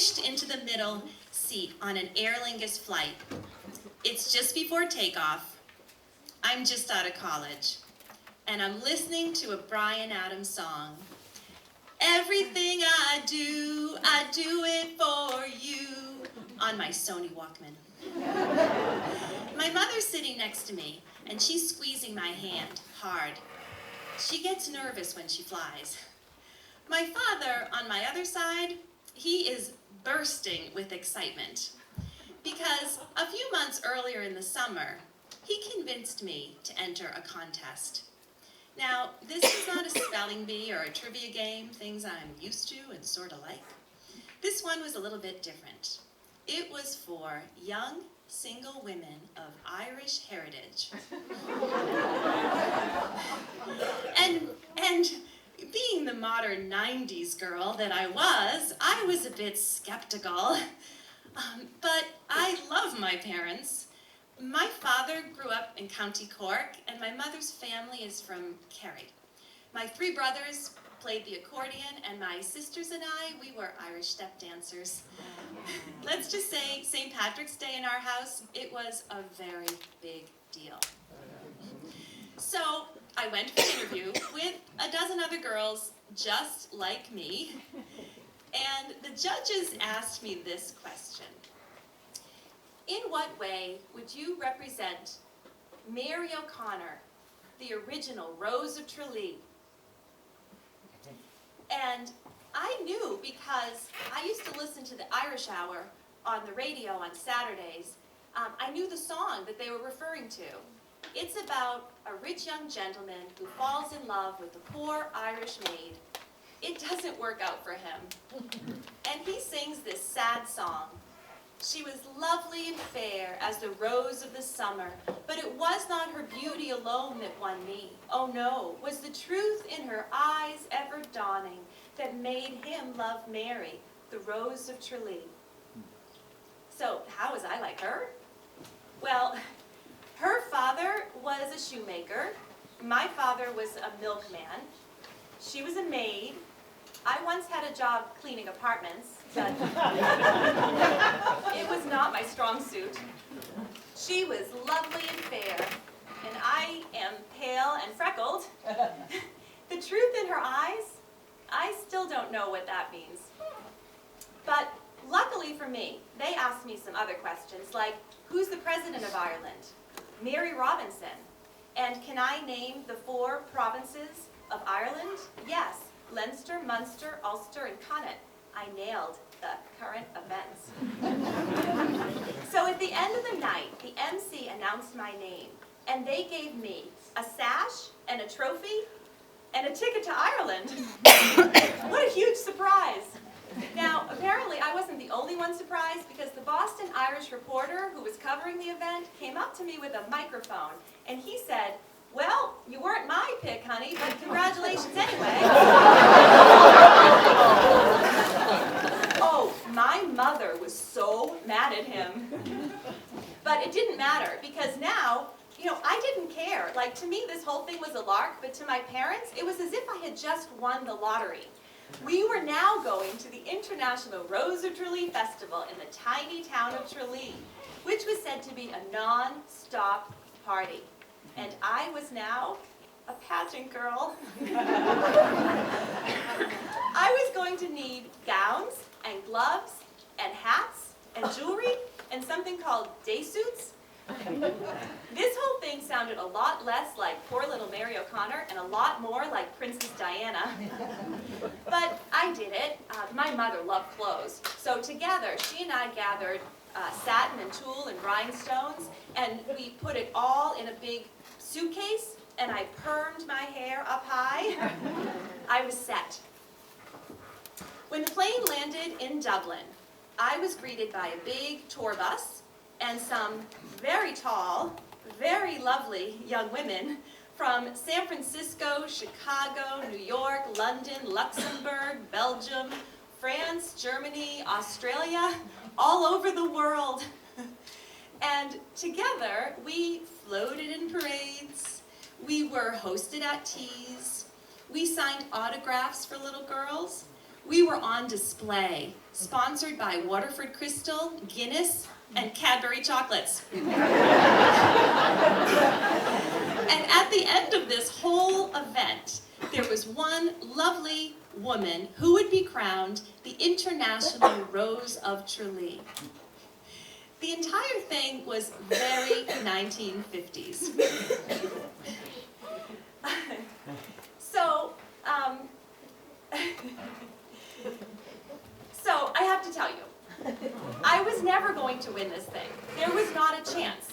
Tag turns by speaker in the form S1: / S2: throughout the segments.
S1: squished into the middle seat on an Aer Lingus flight. It's just before takeoff. I'm just out of college, and I'm listening to a Bryan Adams song. Everything I do it for you, on my Sony Walkman. My mother's sitting next to me, and she's squeezing my hand hard. She gets nervous when she flies. My father, on my other side, he is bursting with excitement because a few months earlier in the summer, he convinced me to enter a contest. Now, this is not a spelling bee or a trivia game, things I'm used to and sort of like. This one was a little bit different. It was for young, single women of Irish heritage. And being the modern 90s girl that I was a bit skeptical. But I love my parents. My father grew up in County Cork, and my mother's family is from Kerry. My 3 brothers played the accordion, and my sisters and I, we were Irish step dancers. Let's just say St. Patrick's Day in our house, it was a very big deal. So I went for an interview with a dozen other girls just like me, and the judges asked me this question. In what way would you represent Mary O'Connor, the original Rose of Tralee? And I knew because I used to listen to the Irish Hour on the radio on Saturdays. I knew the song that they were referring to. It's about a rich young gentleman who falls in love with a poor Irish maid. It doesn't work out for him. And he sings this sad song. She was lovely and fair as the rose of the summer, but it was not her beauty alone that won me. Oh no, was the truth in her eyes ever dawning that made him love Mary, the Rose of Tralee. So how was I like her? Well, her father was a shoemaker. My father was a milkman. She was a maid. I once had a job cleaning apartments, but it was not my strong suit. She was lovely and fair, and I am pale and freckled. The truth in her eyes, I still don't know what that means. But luckily for me, they asked me some other questions, like, who's the president of Ireland? Mary Robinson. And can I name the 4 provinces of Ireland? Yes. Leinster, Munster, Ulster, and Connaught. I nailed the current events. So at the end of the night, the MC announced my name, and they gave me a sash and a trophy and a ticket to Ireland. What a huge surprise. Now, apparently I wasn't the only one surprised, because the Boston Irish reporter who was covering the event came up to me with a microphone, and he said, "Well, you weren't my pick, honey, but congratulations anyway." Oh, my mother was so mad at him. But it didn't matter, because now, I didn't care. Like, to me, this whole thing was a lark, but to my parents, it was as if I had just won the lottery. We were now going to the International Rose of Tralee Festival in the tiny town of Tralee, which was said to be a non-stop party. And I was now a pageant girl. I was going to need gowns and gloves and hats and jewelry and something called day suits. This whole thing sounded a lot less like poor little Mary O'Connor and a lot more like Princess Diana. But I did it. My mother loved clothes. So together, she and I gathered satin and tulle and rhinestones, and we put it all in a big suitcase, and I permed my hair up high. I was set. When the plane landed in Dublin, I was greeted by a big tour bus and some very tall, very lovely young women from San Francisco, Chicago, New York, London, Luxembourg, Belgium, France, Germany, Australia, all over the world. And together, we floated in parades, we were hosted at teas, we signed autographs for little girls, we were on display, sponsored by Waterford Crystal, Guinness, and Cadbury chocolates. And at the end of this whole event, there was one lovely woman who would be crowned the International Rose of Tralee. The entire thing was very 1950s. So I have to tell you, I was never going to win this thing. There was not a chance.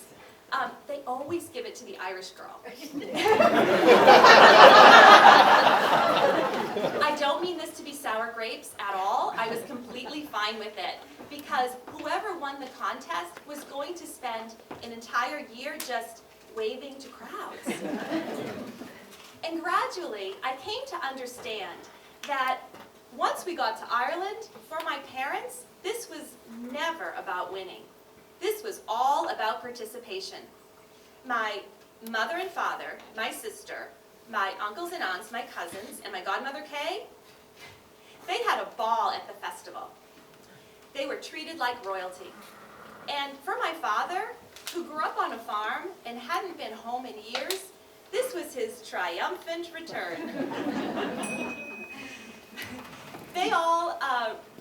S1: They always give it to the Irish girl. I don't mean this to be sour grapes at all. I was completely fine with it because whoever won the contest was going to spend an entire year just waving to crowds. And gradually, I came to understand that once we got to Ireland, for my parents, this was never about winning. This was all about participation. My mother and father, my sister, my uncles and aunts, my cousins, and my godmother Kay, they had a ball at the festival. They were treated like royalty. And for my father, who grew up on a farm and hadn't been home in years, this was his triumphant return. They all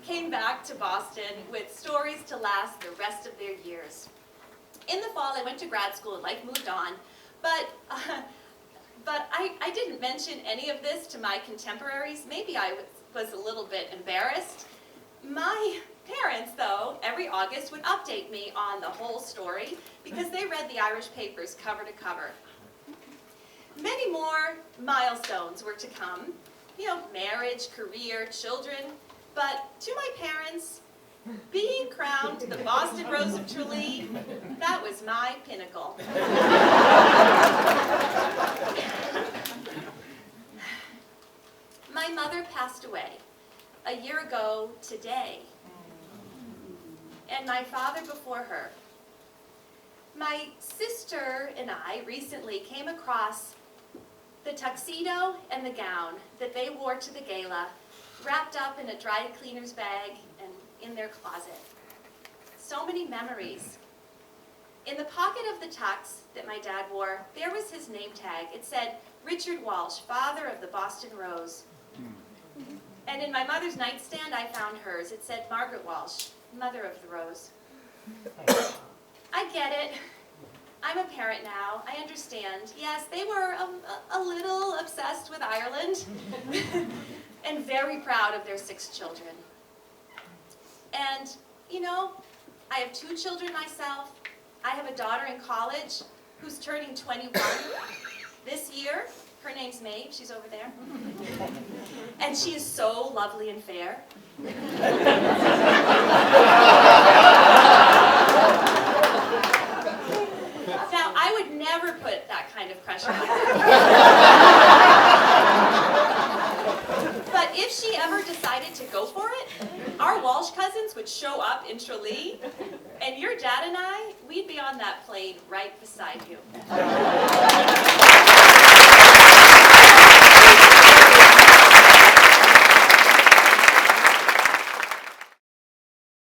S1: came back to Boston with stories to last the rest of their years. In the fall, I went to grad school and life moved on, but I didn't mention any of this to my contemporaries. Maybe I was a little bit embarrassed. My parents, though, every August would update me on the whole story because they read the Irish papers cover to cover. Many more milestones were to come, marriage, career, children, but to my parents, being crowned the Boston Rose of Tralee, that was my pinnacle. My mother passed away a year ago today, and my father before her. My sister and I recently came across the tuxedo and the gown that they wore to the gala, wrapped up in a dry cleaner's bag and in their closet. So many memories. In the pocket of the tux that my dad wore, there was his name tag. It said, Richard Walsh, father of the Boston Rose. And in my mother's nightstand, I found hers. It said, Margaret Walsh, mother of the Rose. I get it. I'm a parent now. I understand. Yes, they were a little obsessed with Ireland and very proud of their 6 children. And, I have 2 children myself. I have a daughter in college who's turning 21 this year. Her name's Maeve. She's over there. And she is so lovely and fair. Now, I would never put that kind of pressure on her. But if she ever decided to go for it, our Walsh cousins would show up in Tralee, and your dad and I, we'd be on that plane right beside you.